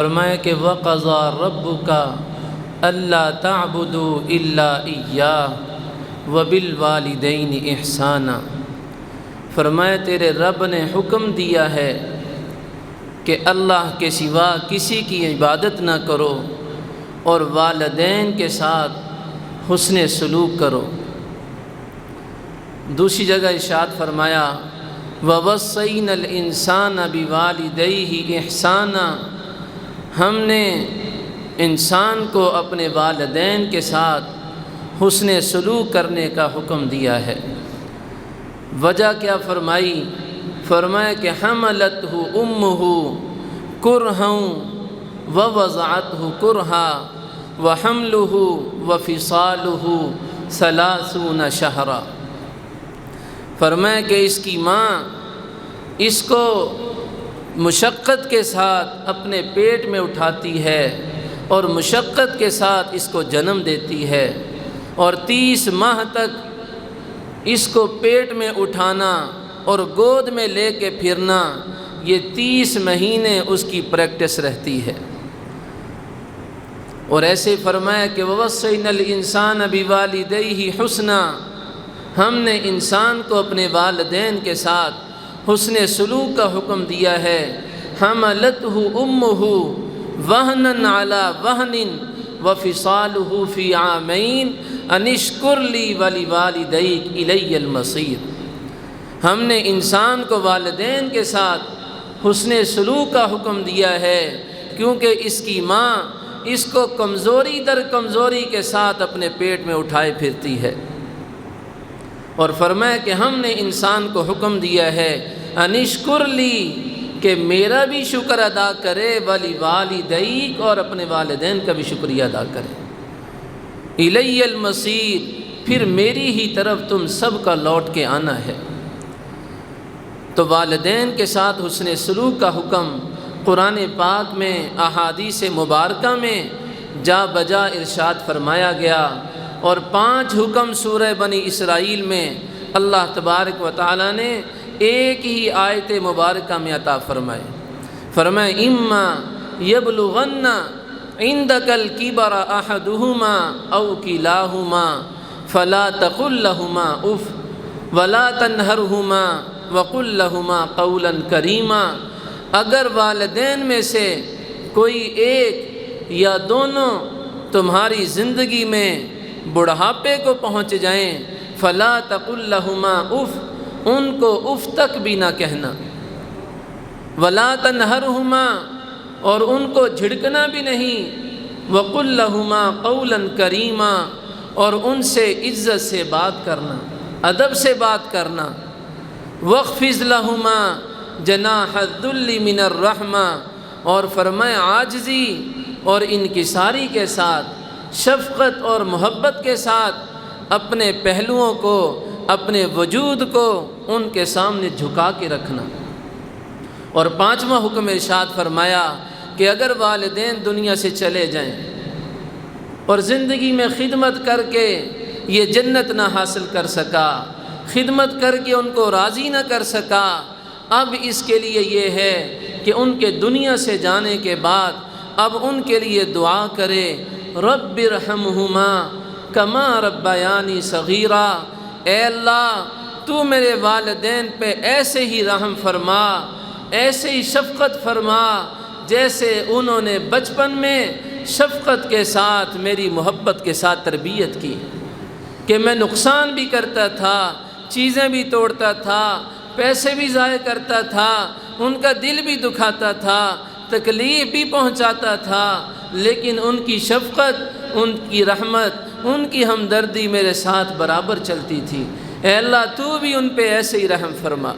فرمایا کہ وَقَضَى رَبُّكَ أَلَّا تَعْبُدُوا إِلَّا إِيَّاهُ وَبِالْوَالِدَيْنِ إِحْسَانًا۔ فرمایا تیرے رب نے حکم دیا ہے کہ اللہ کے سوا کسی کی عبادت نہ کرو اور والدین کے ساتھ حسن سلوک کرو۔ دوسری جگہ ارشاد فرمایا وَوَصَّيْنَا الْإِنسَانَ بِوَالِدَيْهِ إِحْسَانًا، ہم نے انسان کو اپنے والدین کے ساتھ حسن سلوک کرنے کا حکم دیا ہے۔ وجہ کیا فرمائی؟ فرمایا کہ حملتہ امہ کرہا ووضعتہ کرہا وحملہ وفصالہ 30 شہرا۔ فرمایا کہ اس کی ماں اس کو مشقت کے ساتھ اپنے پیٹ میں اٹھاتی ہے اور مشقت کے ساتھ اس کو جنم دیتی ہے، اور 30 ماہ تک اس کو پیٹ میں اٹھانا اور گود میں لے کے پھرنا، یہ 30 مہینے اس کی پریکٹس رہتی ہے۔ اور ایسے فرمایا کہ وَوَصَّيْنَا الْإِنسَانَ بِوَالِدَيْهِ حُسْنًا، ہم نے انسان کو اپنے والدین کے ساتھ حسن سلوک کا حکم دیا ہے۔ حملتہ امہ وہنا علی وہن وفصالہ فی عامین ان اشکر لی ولوالدیک الی المصیر۔ ہم نے انسان کو والدین کے ساتھ حسن سلوک کا حکم دیا ہے کیونکہ اس کی ماں اس کو کمزوری در کمزوری کے ساتھ اپنے پیٹ میں اٹھائے پھرتی ہے۔ اور فرمایا کہ ہم نے انسان کو حکم دیا ہے ان اشکر لی، کہ میرا بھی شکر ادا کرے، ولی والدیک، اور اپنے والدین کا بھی شکریہ ادا کرے، الی المصیر، پھر میری ہی طرف تم سب کا لوٹ کے آنا ہے۔ تو والدین کے ساتھ حسن سلوک کا حکم قرآن پاک میں احادیث مبارکہ میں جا بجا ارشاد فرمایا گیا، اور 5 حکم سورہ بنی اسرائیل میں اللہ تبارک و تعالی نے ایک ہی آیت مبارکہ میں عطا فرمائے۔ فرمائے اما یبلغن عندک الکبر احدہما او کلاہما فلا تقل لہما اف ولا تنہرہما وقل لہما قولا کریما۔ اگر والدین میں سے کوئی ایک یا دونوں تمہاری زندگی میں بڑھاپے کو پہنچ جائیں، فلا تقل لہما اف، ان کو اف تک بھی نہ کہنا، ولا تنہرہما، اور ان کو جھڑکنا بھی نہیں، وقل لہما قولا کریما، اور ان سے عزت سے بات کرنا، ادب سے بات کرنا، واخفض لہما جناح الذل من الرحمہ، اور فرمائے عاجزی اور انکساری کے ساتھ، شفقت اور محبت کے ساتھ اپنے پہلوؤں کو، اپنے وجود کو ان کے سامنے جھکا کے رکھنا۔ اور 5واں حکم ارشاد فرمایا کہ اگر والدین دنیا سے چلے جائیں اور زندگی میں خدمت کر کے یہ جنت نہ حاصل کر سکا، خدمت کر کے ان کو راضی نہ کر سکا، اب اس کے لیے یہ ہے کہ ان کے دنیا سے جانے کے بعد اب ان کے لیے دعا کرے، رب ارحمہما کما ربیانی صغیرا، اے اللہ تو میرے والدین پہ ایسے ہی رحم فرما، ایسے ہی شفقت فرما جیسے انہوں نے بچپن میں شفقت کے ساتھ میری محبت کے ساتھ تربیت کی، کہ میں نقصان بھی کرتا تھا، چیزیں بھی توڑتا تھا، پیسے بھی ضائع کرتا تھا، ان کا دل بھی دکھاتا تھا، تکلیف بھی پہنچاتا تھا، لیکن ان کی شفقت، ان کی رحمت، ان کی ہمدردی میرے ساتھ برابر چلتی تھی۔ اے اللہ تو بھی ان پہ ایسے ہی رحم فرما۔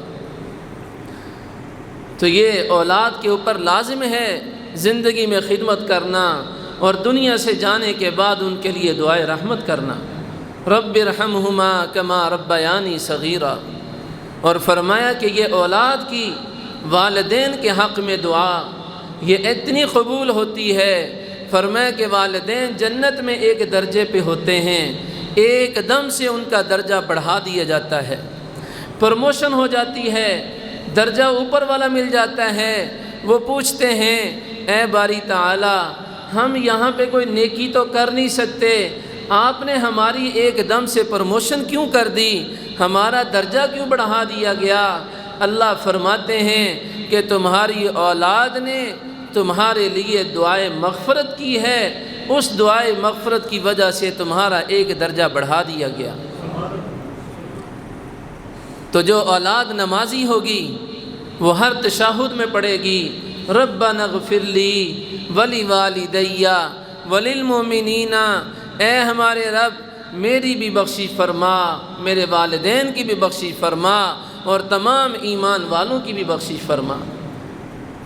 تو یہ اولاد کے اوپر لازم ہے زندگی میں خدمت کرنا اور دنیا سے جانے کے بعد ان کے لیے دعائے رحمت کرنا، رب ارحمہما کما ربیانی صغیرا۔ اور فرمایا کہ یہ اولاد کی والدین کے حق میں دعا یہ اتنی قبول ہوتی ہے، فرمایا کہ والدین جنت میں ایک درجے پہ ہوتے ہیں، ایک دم سے ان کا درجہ بڑھا دیا جاتا ہے، پروموشن ہو جاتی ہے، درجہ اوپر والا مل جاتا ہے۔ وہ پوچھتے ہیں اے باری تعالی ہم یہاں پہ کوئی نیکی تو کر نہیں سکتے، آپ نے ہماری ایک دم سے پروموشن کیوں کر دی، ہمارا درجہ کیوں بڑھا دیا گیا؟ اللہ فرماتے ہیں کہ تمہاری اولاد نے تمہارے لیے دعائے مغفرت کی ہے، اس دعائے مغفرت کی وجہ سے تمہارا ایک درجہ بڑھا دیا گیا۔ تو جو اولاد نمازی ہوگی وہ ہر تشہد میں پڑھے گی ربنا اغفر لی ولی والدی وللمؤمنین، اے ہمارے رب میری بھی بخشش فرما، میرے والدین کی بھی بخشش فرما، اور تمام ایمان والوں کی بھی بخشش فرما۔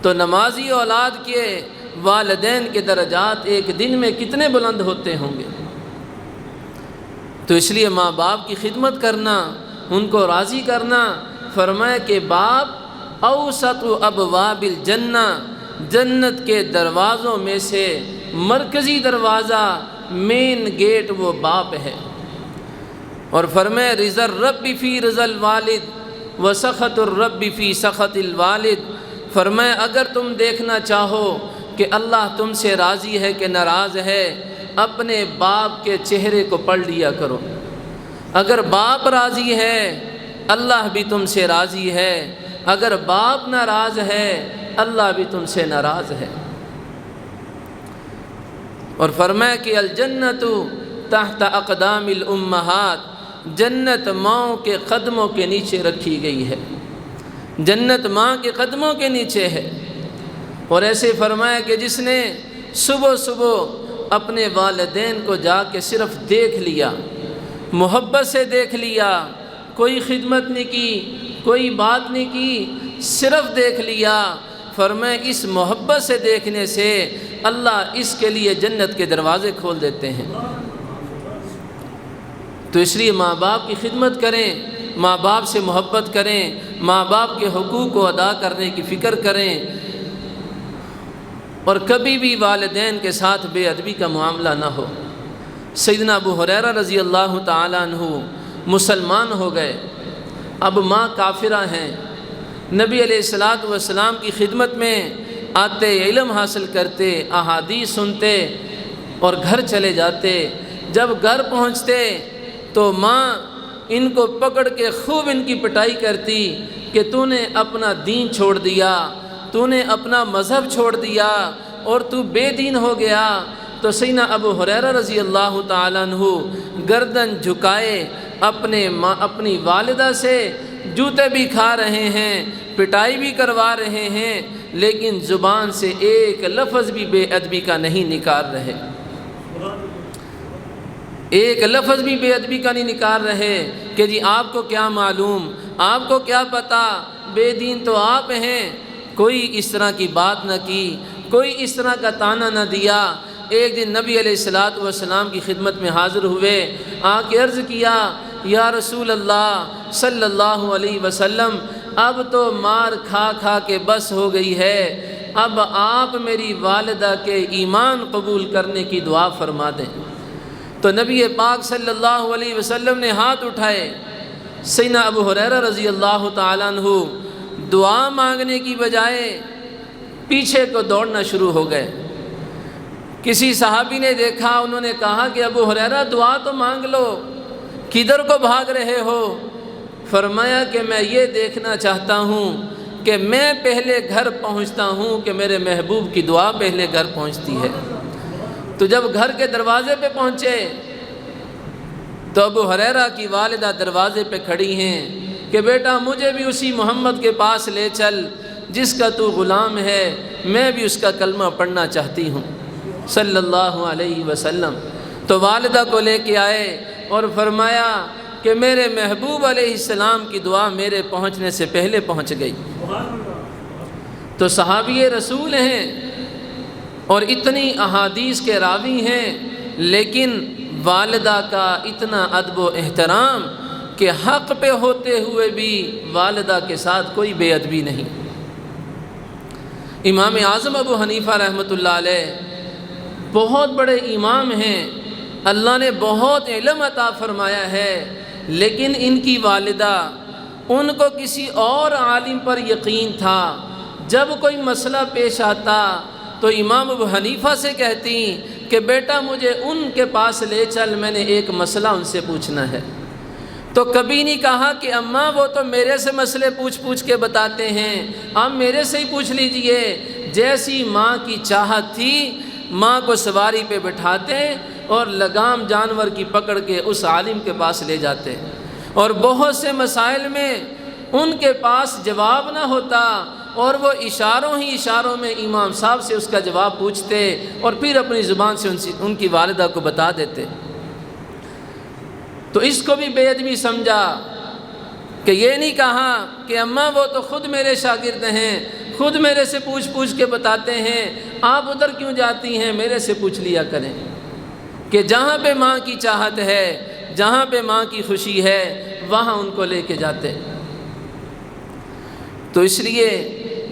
تو نمازی اولاد کے والدین کے درجات ایک دن میں کتنے بلند ہوتے ہوں گے۔ تو اس لیے ماں باپ کی خدمت کرنا، ان کو راضی کرنا، فرمایا کہ باپ اوسط ابواب الجنہ، جنت کے دروازوں میں سے مرکزی دروازہ، مین گیٹ وہ باپ ہے۔ اور فرمایا رضا الرب فی رضا الوالد وسخط الرب فی سخط الوالد، فرمایا اگر تم دیکھنا چاہو کہ اللہ تم سے راضی ہے کہ ناراض ہے، اپنے باپ کے چہرے کو پڑھ لیا کرو۔ اگر باپ راضی ہے اللہ بھی تم سے راضی ہے، اگر باپ ناراض ہے اللہ بھی تم سے ناراض ہے۔ اور فرمایا کہ الجنت تحت اقدام الامہات، جنت ماؤں کے قدموں کے نیچے رکھی گئی ہے، جنت ماں کے قدموں کے نیچے ہے۔ اور ایسے فرمایا کہ جس نے صبح صبح اپنے والدین کو جا کے صرف دیکھ لیا، محبت سے دیکھ لیا، کوئی خدمت نہیں کی، کوئی بات نہیں کی، صرف دیکھ لیا، فرمایا اس محبت سے دیکھنے سے اللہ اس کے لیے جنت کے دروازے کھول دیتے ہیں۔ تو اس لیے ماں باپ کی خدمت کریں، ماں باپ سے محبت کریں، ماں باپ کے حقوق کو ادا کرنے کی فکر کریں، اور کبھی بھی والدین کے ساتھ بے ادبی کا معاملہ نہ ہو۔ سیدنا ابو ہریرہ رضی اللہ تعالیٰ عنہ مسلمان ہو گئے، اب ماں کافرہ ہیں، نبی علیہ السلام کی خدمت میں آتے، علم حاصل کرتے، احادیث سنتے اور گھر چلے جاتے۔ جب گھر پہنچتے تو ماں ان کو پکڑ کے خوب ان کی پٹائی کرتی کہ تو نے اپنا دین چھوڑ دیا، تو نے اپنا مذہب چھوڑ دیا اور تو بے دین ہو گیا۔ تو سیدنا ابو ہریرہ رضی اللہ تعالیٰ عنہ گردن جھکائے اپنی والدہ سے جوتے بھی کھا رہے ہیں، پٹائی بھی کروا رہے ہیں، لیکن زبان سے ایک لفظ بھی بے ادبی کا نہیں نکال رہے، ایک لفظ بھی بے ادبی کا نہیں نکال رہے کہ جی آپ کو کیا معلوم، آپ کو کیا پتہ، بے دین تو آپ ہیں۔ کوئی اس طرح کی بات نہ کی، کوئی اس طرح کا طعنہ نہ دیا۔ ایک دن نبی علیہ السلام کی خدمت میں حاضر ہوئے، آ کے عرض کیا یا رسول اللہ صلی اللہ علیہ وسلم، اب تو مار کھا کھا کے بس ہو گئی ہے، اب آپ میری والدہ کے ایمان قبول کرنے کی دعا فرما دیں۔ تو نبی پاک صلی اللہ علیہ وسلم نے ہاتھ اٹھائے، سیدنا ابو ہریرہ رضی اللہ تعالیٰ عنہ دعا مانگنے کی بجائے پیچھے کو دوڑنا شروع ہو گئے۔ کسی صحابی نے دیکھا، انہوں نے کہا کہ ابو ہریرہ دعا تو مانگ لو، کدھر کو بھاگ رہے ہو؟ فرمایا کہ میں یہ دیکھنا چاہتا ہوں کہ میں پہلے گھر پہنچتا ہوں کہ میرے محبوب کی دعا پہلے گھر پہنچتی ہے۔ تو جب گھر کے دروازے پہ پہنچے تو ابو ہریرہ کی والدہ دروازے پہ کھڑی ہیں کہ بیٹا مجھے بھی اسی محمد کے پاس لے چل جس کا تو غلام ہے، میں بھی اس کا کلمہ پڑھنا چاہتی ہوں صلی اللہ علیہ وسلم۔ تو والدہ کو لے کے آئے اور فرمایا کہ میرے محبوب علیہ السلام کی دعا میرے پہنچنے سے پہلے پہنچ گئی۔ تو صحابی رسول ہیں اور اتنی احادیث کے راوی ہیں، لیکن والدہ کا اتنا ادب و احترام کہ حق پہ ہوتے ہوئے بھی والدہ کے ساتھ کوئی بے ادبی نہیں۔ امام اعظم ابو حنیفہ رحمۃ اللہ علیہ بہت بڑے امام ہیں، اللہ نے بہت علم عطا فرمایا ہے، لیکن ان کی والدہ، ان کو کسی اور عالم پر یقین تھا، جب کوئی مسئلہ پیش آتا تو امام ابو حنیفہ سے کہتی کہ بیٹا مجھے ان کے پاس لے چل، میں نے ایک مسئلہ ان سے پوچھنا ہے۔ تو کبھی نہیں کہا کہ اماں وہ تو میرے سے مسئلے پوچھ کے بتاتے ہیں، آپ میرے سے ہی پوچھ لیجئے۔ جیسی ماں کی چاہت تھی، ماں کو سواری پہ بٹھاتے اور لگام جانور کی پکڑ کے اس عالم کے پاس لے جاتے، اور بہت سے مسائل میں ان کے پاس جواب نہ ہوتا اور وہ اشاروں میں امام صاحب سے اس کا جواب پوچھتے اور پھر اپنی زبان سے ان کی والدہ کو بتا دیتے۔ تو اس کو بھی بے ادبی سمجھا کہ یہ نہیں کہا کہ اماں وہ تو خود میرے شاگرد ہیں، خود میرے سے پوچھ کے بتاتے ہیں، آپ ادھر کیوں جاتی ہیں، میرے سے پوچھ لیا کریں۔ کہ جہاں پہ ماں کی چاہت ہے، جہاں پہ ماں کی خوشی ہے، وہاں ان کو لے کے جاتے۔ تو اس لیے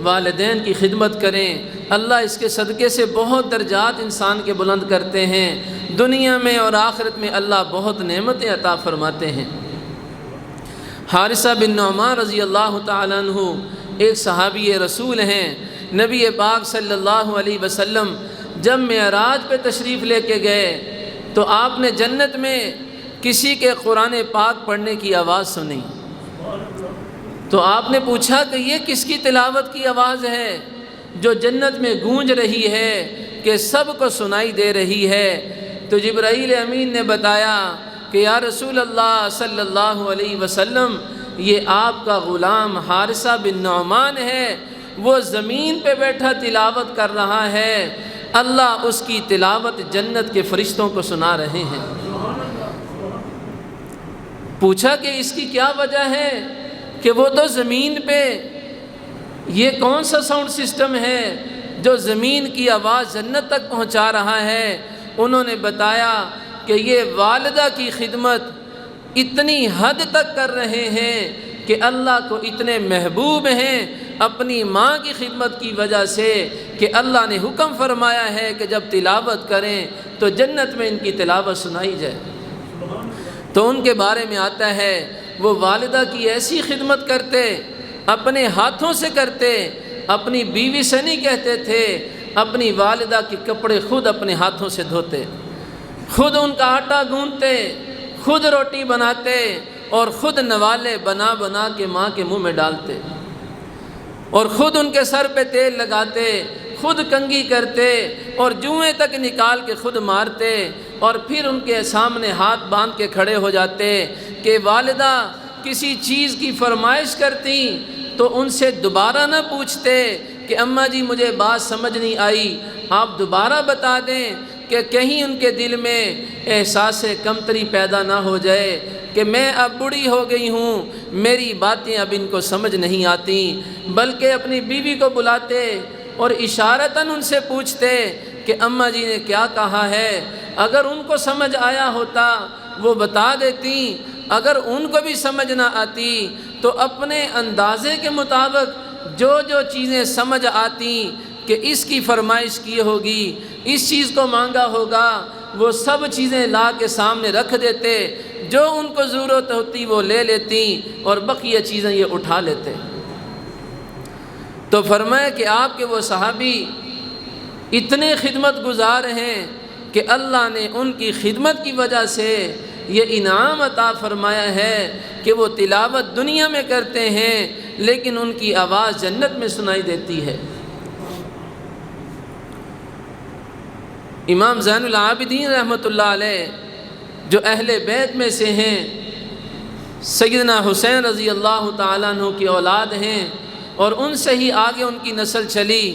والدین کی خدمت کریں، اللہ اس کے صدقے سے بہت درجات انسان کے بلند کرتے ہیں، دنیا میں اور آخرت میں اللہ بہت نعمتیں عطا فرماتے ہیں۔ حارثہ بن نعمان رضی اللہ تعالیٰ عنہ ایک صحابی رسول ہیں۔ نبی پاک صلی اللہ علیہ وسلم جب معراج پہ تشریف لے کے گئے تو آپ نے جنت میں کسی کے قرآن پاک پڑھنے کی آواز سنی، تو آپ نے پوچھا کہ یہ کس کی تلاوت کی آواز ہے جو جنت میں گونج رہی ہے کہ سب کو سنائی دے رہی ہے؟ تو جبرائیل امین نے بتایا کہ یا رسول اللہ صلی اللہ علیہ وسلم، یہ آپ کا غلام حارثہ بن نعمان ہے، وہ زمین پہ بیٹھا تلاوت کر رہا ہے، اللہ اس کی تلاوت جنت کے فرشتوں کو سنا رہے ہیں۔ پوچھا کہ اس کی کیا وجہ ہے؟ کہ وہ تو زمین پہ، یہ کون سا ساؤنڈ سسٹم ہے جو زمین کی آواز جنت تک پہنچا رہا ہے؟ انہوں نے بتایا کہ یہ والدہ کی خدمت اتنی حد تک کر رہے ہیں کہ اللہ کو اتنے محبوب ہیں اپنی ماں کی خدمت کی وجہ سے کہ اللہ نے حکم فرمایا ہے کہ جب تلاوت کریں تو جنت میں ان کی تلاوت سنائی جائے۔ تو ان کے بارے میں آتا ہے وہ والدہ کی ایسی خدمت کرتے، اپنے ہاتھوں سے کرتے، اپنی بیوی سے نہیں کہتے تھے، اپنی والدہ کے کپڑے خود اپنے ہاتھوں سے دھوتے، خود ان کا آٹا گوندتے، خود روٹی بناتے اور خود نوالے بنا کے ماں کے منہ میں ڈالتے، اور خود ان کے سر پہ تیل لگاتے، خود کنگھی کرتے اور جوئیں تک نکال کے خود مارتے، اور پھر ان کے سامنے ہاتھ باندھ کے کھڑے ہو جاتے کہ والدہ کسی چیز کی فرمائش کرتی تو ان سے دوبارہ نہ پوچھتے کہ اماں جی مجھے بات سمجھ نہیں آئی، آپ دوبارہ بتا دیں کہ کہیں ان کے دل میں احساس کمتری پیدا نہ ہو جائے کہ میں اب بوڑھی ہو گئی ہوں، میری باتیں اب ان کو سمجھ نہیں آتی، بلکہ اپنی بیوی کو بلاتے اور اشارتاً ان سے پوچھتے کہ اماں جی نے کیا کہا ہے۔ اگر ان کو سمجھ آیا ہوتا وہ بتا دیتی، اگر ان کو بھی سمجھ نہ آتی تو اپنے اندازے کے مطابق جو چیزیں سمجھ آتی کہ اس کی فرمائش کی ہوگی، اس چیز کو مانگا ہوگا، وہ سب چیزیں لا کے سامنے رکھ دیتے، جو ان کو ضرورت ہوتی وہ لے لیتی اور بقیہ چیزیں یہ اٹھا لیتے۔ تو فرمایا کہ آپ کے وہ صحابی اتنے خدمت گزار ہیں کہ اللہ نے ان کی خدمت کی وجہ سے یہ انعام عطا فرمایا ہے کہ وہ تلاوت دنیا میں کرتے ہیں لیکن ان کی آواز جنت میں سنائی دیتی ہے۔ امام زین العابدین رحمۃ اللہ علیہ جو اہل بیت میں سے ہیں، سیدنا حسین رضی اللہ تعالیٰ عنہ کی اولاد ہیں اور ان سے ہی آگے ان کی نسل چلی،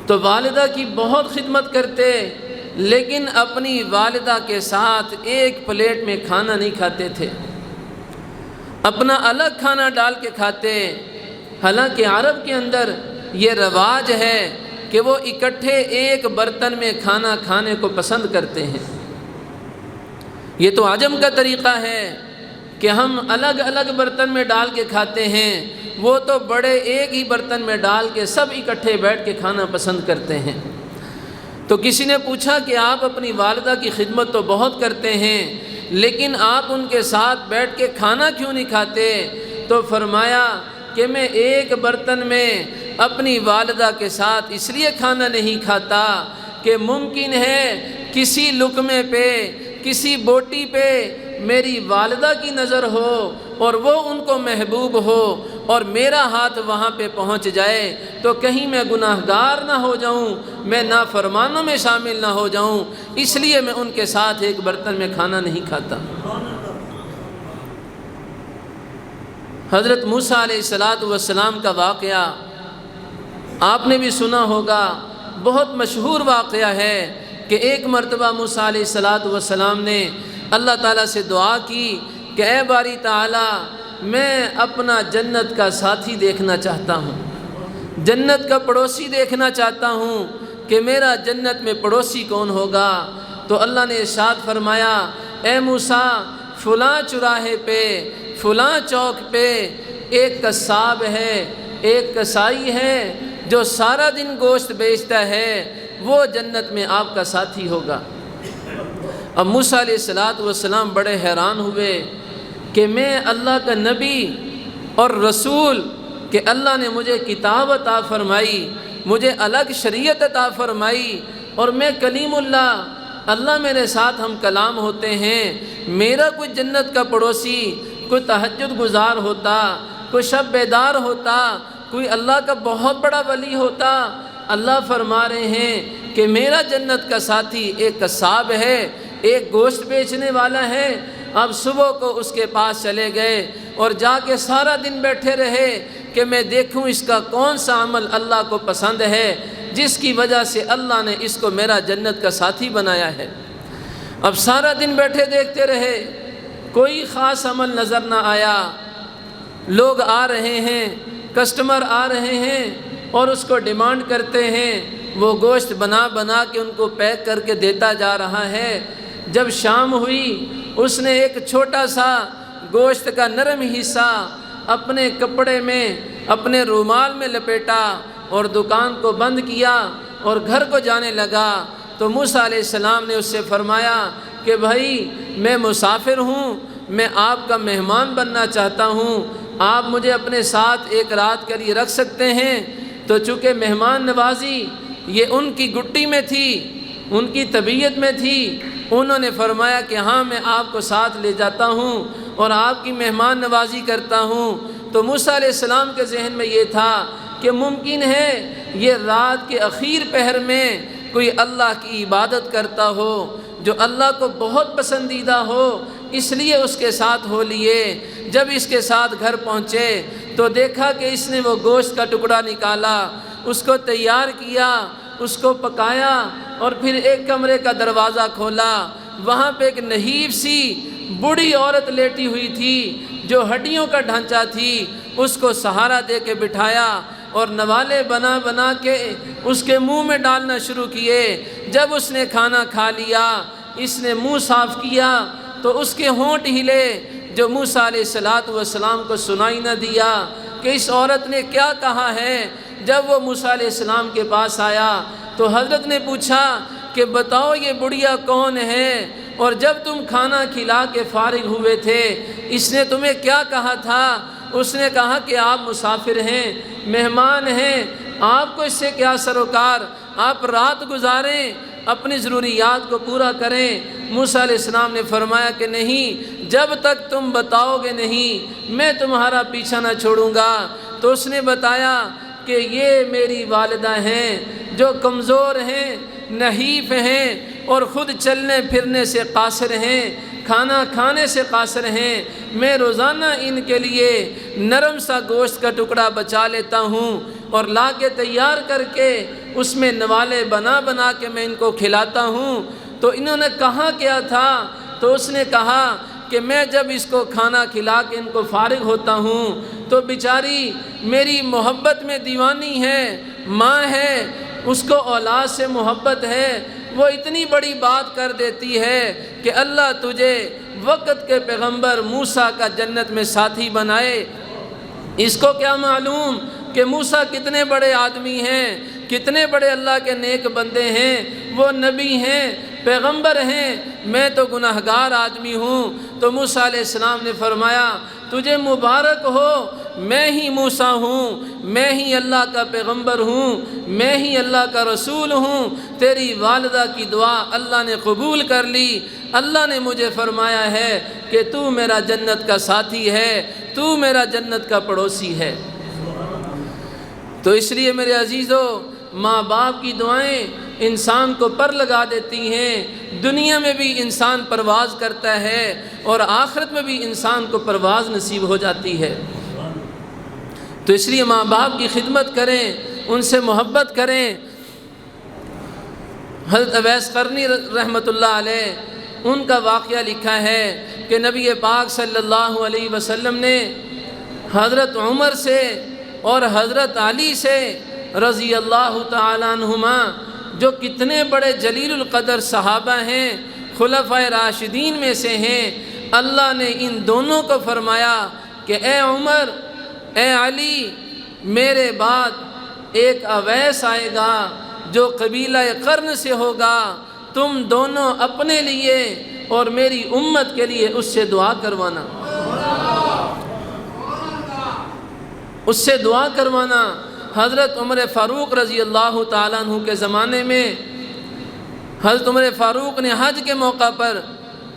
تو والدہ کی بہت خدمت کرتے لیکن اپنی والدہ کے ساتھ ایک پلیٹ میں کھانا نہیں کھاتے تھے، اپنا الگ کھانا ڈال کے کھاتے۔ حالانکہ عرب کے اندر یہ رواج ہے کہ وہ اکٹھے ایک برتن میں کھانا کھانے کو پسند کرتے ہیں، یہ تو عجم کا طریقہ ہے کہ ہم الگ الگ برتن میں ڈال کے کھاتے ہیں، وہ تو بڑے ایک ہی برتن میں ڈال کے سب اکٹھے بیٹھ کے کھانا پسند کرتے ہیں۔ تو کسی نے پوچھا کہ آپ اپنی والدہ کی خدمت تو بہت کرتے ہیں لیکن آپ ان کے ساتھ بیٹھ کے کھانا کیوں نہیں کھاتے؟ تو فرمایا کہ میں ایک برتن میں اپنی والدہ کے ساتھ اس لیے کھانا نہیں کھاتا کہ ممکن ہے کسی لقمے پہ، کسی بوٹی پہ میری والدہ کی نظر ہو اور وہ ان کو محبوب ہو اور میرا ہاتھ وہاں پہ پہنچ جائے تو کہیں میں گناہ گار نہ ہو جاؤں، میں نافرمانوں میں شامل نہ ہو جاؤں، اس لیے میں ان کے ساتھ ایک برتن میں کھانا نہیں کھاتا۔ حضرت موسیٰ علیہ السلام کا واقعہ آپ نے بھی سنا ہوگا، بہت مشہور واقعہ ہے کہ ایک مرتبہ موسیٰ علیہ السلام نے اللہ تعالیٰ سے دعا کی کہ اے باری تعالیٰ میں اپنا جنت کا ساتھی دیکھنا چاہتا ہوں، جنت کا پڑوسی دیکھنا چاہتا ہوں کہ میرا جنت میں پڑوسی کون ہوگا۔ تو اللہ نے ارشاد فرمایا اے موسیٰ فلاں چوراہے پہ، فلاں چوک پہ ایک قصاب ہے، ایک کسائی ہے جو سارا دن گوشت بیچتا ہے، وہ جنت میں آپ کا ساتھی ہوگا۔ اب موسیٰ علیہ السلام بڑے حیران ہوئے کہ میں اللہ کا نبی اور رسول، کہ اللہ نے مجھے کتاب عطا فرمائی، مجھے الگ شریعت عطا فرمائی، اور میں کلیم اللہ میرے ساتھ ہم کلام ہوتے ہیں، میرا کوئی جنت کا پڑوسی، کوئی تہجد گزار ہوتا، کوئی شب بیدار ہوتا، کوئی اللہ کا بہت بڑا ولی ہوتا۔ اللہ فرما رہے ہیں کہ میرا جنت کا ساتھی ایک قصاب ہے، ایک گوشت بیچنے والا ہے۔ اب صبح کو اس کے پاس چلے گئے اور جا کے سارا دن بیٹھے رہے کہ میں دیکھوں اس کا کون سا عمل اللہ کو پسند ہے جس کی وجہ سے اللہ نے اس کو میرا جنت کا ساتھی بنایا ہے۔ اب سارا دن بیٹھے دیکھتے رہے، کوئی خاص عمل نظر نہ آیا۔ لوگ آ رہے ہیں، کسٹمر آ رہے ہیں اور اس کو ڈیمانڈ کرتے ہیں، وہ گوشت بنا بنا کے ان کو پیک کر کے دیتا جا رہا ہے۔ جب شام ہوئی اس نے ایک چھوٹا سا گوشت کا نرم حصہ اپنے کپڑے میں، اپنے رومال میں لپیٹا اور دکان کو بند کیا اور گھر کو جانے لگا۔ تو موسیٰ علیہ السلام نے اس سے فرمایا کہ بھائی میں مسافر ہوں، میں آپ کا مہمان بننا چاہتا ہوں، آپ مجھے اپنے ساتھ ایک رات کے لیے رکھ سکتے ہیں؟ تو چونکہ مہمان نوازی یہ ان کی گٹی میں تھی، ان کی طبیعت میں تھی، انہوں نے فرمایا کہ ہاں میں آپ کو ساتھ لے جاتا ہوں اور آپ کی مہمان نوازی کرتا ہوں۔ تو موسیٰ علیہ السلام کے ذہن میں یہ تھا کہ ممکن ہے یہ رات کے اخیر پہر میں کوئی اللہ کی عبادت کرتا ہو جو اللہ کو بہت پسندیدہ ہو، اس لیے اس کے ساتھ ہو لیے۔ جب اس کے ساتھ گھر پہنچے تو دیکھا کہ اس نے وہ گوشت کا ٹکڑا نکالا، اس کو تیار کیا، اس کو پکایا اور پھر ایک کمرے کا دروازہ کھولا۔ وہاں پہ ایک نحیف سی بوڑھی عورت لیٹی ہوئی تھی جو ہڈیوں کا ڈھانچہ تھی، اس کو سہارا دے کے بٹھایا اور نوالے بنا بنا کے اس کے منہ میں ڈالنا شروع کیے۔ جب اس نے کھانا کھا لیا، اس نے منہ صاف کیا تو اس کے ہونٹ ہلے، جو موسیٰ علیہ السلام کو سنائی نہ دیا کہ اس عورت نے کیا کہا ہے۔ جب وہ موسیٰ علیہ السلام کے پاس آیا تو حضرت نے پوچھا کہ بتاؤ یہ بڑھیا کون ہے، اور جب تم کھانا کھلا کے فارغ ہوئے تھے اس نے تمہیں کیا کہا تھا؟ اس نے کہا کہ آپ مسافر ہیں، مہمان ہیں، آپ کو اس سے کیا سروکار، آپ رات گزاریں، اپنی ضروریات کو پورا کریں۔ موسیٰ علیہ السلام نے فرمایا کہ نہیں، جب تک تم بتاؤ گے نہیں میں تمہارا پیچھا نہ چھوڑوں گا۔ تو اس نے بتایا کہ یہ میری والدہ ہیں جو کمزور ہیں، نحیف ہیں اور خود چلنے پھرنے سے قاصر ہیں، کھانا کھانے سے قاصر ہیں۔ میں روزانہ ان کے لیے نرم سا گوشت کا ٹکڑا بچا لیتا ہوں اور لا کے تیار کر کے اس میں نوالے بنا بنا کے میں ان کو کھلاتا ہوں۔ تو انہوں نے کہا کیا تھا؟ تو اس نے کہا کہ میں جب اس کو کھانا کھلا کے ان کو فارغ ہوتا ہوں تو بیچاری میری محبت میں دیوانی ہے، ماں ہے، اس کو اولاد سے محبت ہے، وہ اتنی بڑی بات کر دیتی ہے کہ اللہ تجھے وقت کے پیغمبر موسیٰ کا جنت میں ساتھی بنائے۔ اس کو کیا معلوم کہ موسیٰ کتنے بڑے آدمی ہیں، کتنے بڑے اللہ کے نیک بندے ہیں، وہ نبی ہیں، پیغمبر ہیں، میں تو گناہگار آدمی ہوں۔ تو موسیٰ علیہ السلام نے فرمایا تجھے مبارک ہو میں ہی موسیٰ ہوں، میں ہی اللہ کا پیغمبر ہوں، میں ہی اللہ کا رسول ہوں۔ تیری والدہ کی دعا اللہ نے قبول کر لی۔ اللہ نے مجھے فرمایا ہے کہ تو میرا جنت کا ساتھی ہے، تو میرا جنت کا پڑوسی ہے۔ تو اس لیے میرے عزیزو، ماں باپ کی دعائیں انسان کو پر لگا دیتی ہیں۔ دنیا میں بھی انسان پرواز کرتا ہے اور آخرت میں بھی انسان کو پرواز نصیب ہو جاتی ہے۔ تو اس لیے ماں باپ کی خدمت کریں، ان سے محبت کریں۔ حضرت اویس قرنی رحمۃ اللہ علیہ، ان کا واقعہ لکھا ہے کہ نبی پاک صلی اللہ علیہ وسلم نے حضرت عمر سے اور حضرت علی سے رضی اللہ تعالیٰ عنہما، جو کتنے بڑے جلیل القدر صحابہ ہیں، خلفائے راشدین میں سے ہیں، اللہ نے ان دونوں کو فرمایا کہ اے عمر، اے علی، میرے بعد ایک اویس آئے گا جو قبیلہ قرن سے ہوگا، تم دونوں اپنے لیے اور میری امت کے لیے اس سے دعا کروانا، اس سے دعا کروانا۔ حضرت عمر فاروق رضی اللہ تعالیٰ عنہ کے زمانے میں حضرت عمر فاروق نے حج کے موقع پر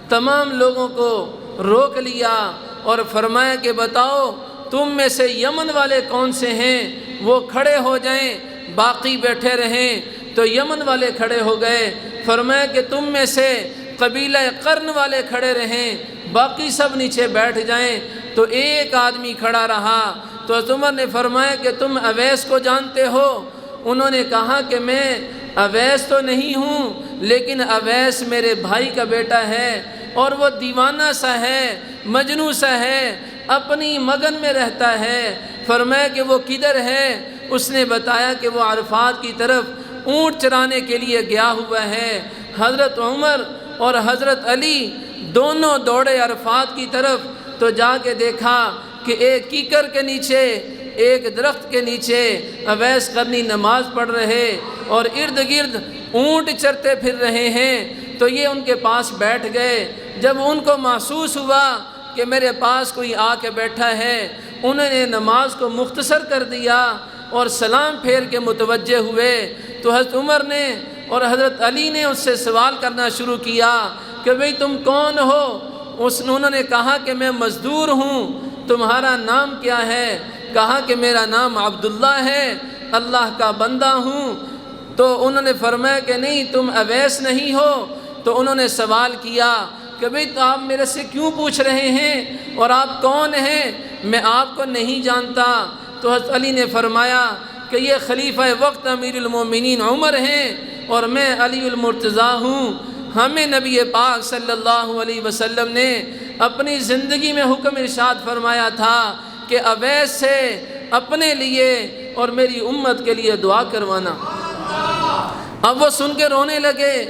تمام لوگوں کو روک لیا اور فرمایا کہ بتاؤ تم میں سے یمن والے کون سے ہیں، وہ کھڑے ہو جائیں، باقی بیٹھے رہیں۔ تو یمن والے کھڑے ہو گئے۔ فرمایا کہ تم میں سے قبیلہ قرن والے کھڑے رہیں، باقی سب نیچے بیٹھ جائیں۔ تو ایک آدمی کھڑا رہا۔ تو حضرت عمر نے فرمایا کہ تم اویس کو جانتے ہو؟ انہوں نے کہا کہ میں اویس تو نہیں ہوں، لیکن اویس میرے بھائی کا بیٹا ہے اور وہ دیوانہ سا ہے، مجنوں سا ہے، اپنی مگن میں رہتا ہے۔ فرمایا کہ وہ کدھر ہے؟ اس نے بتایا کہ وہ عرفات کی طرف اونٹ چرانے کے لیے گیا ہوا ہے۔ حضرت عمر اور حضرت علی دونوں دوڑے عرفات کی طرف، تو جا کے دیکھا کہ ایک کیکر کے نیچے، ایک درخت کے نیچے اویس قرنی نماز پڑھ رہے اور ارد گرد اونٹ چرتے پھر رہے ہیں۔ تو یہ ان کے پاس بیٹھ گئے۔ جب ان کو محسوس ہوا کہ میرے پاس کوئی آ کے بیٹھا ہے، انہوں نے نماز کو مختصر کر دیا اور سلام پھیر کے متوجہ ہوئے۔ تو حضرت عمر نے اور حضرت علی نے اس سے سوال کرنا شروع کیا کہ بھئی تم کون ہو؟ انہوں نے کہا کہ میں مزدور ہوں۔ تمہارا نام کیا ہے؟ کہا کہ میرا نام عبداللہ ہے، اللہ کا بندہ ہوں۔ تو انہوں نے فرمایا کہ نہیں، تم اویس نہیں ہو۔ تو انہوں نے سوال کیا کہ بھئی تو آپ میرے سے کیوں پوچھ رہے ہیں اور آپ کون ہیں؟ میں آپ کو نہیں جانتا۔ تو حضرت علی نے فرمایا کہ یہ خلیفہ وقت امیر المومنین عمر ہیں اور میں علی المرتضیٰ ہوں۔ ہمیں نبی پاک صلی اللہ علیہ وسلم نے اپنی زندگی میں حکم ارشاد فرمایا تھا کہ اویس سے اپنے لیے اور میری امت کے لیے دعا کروانا۔ اب وہ سن کے رونے لگے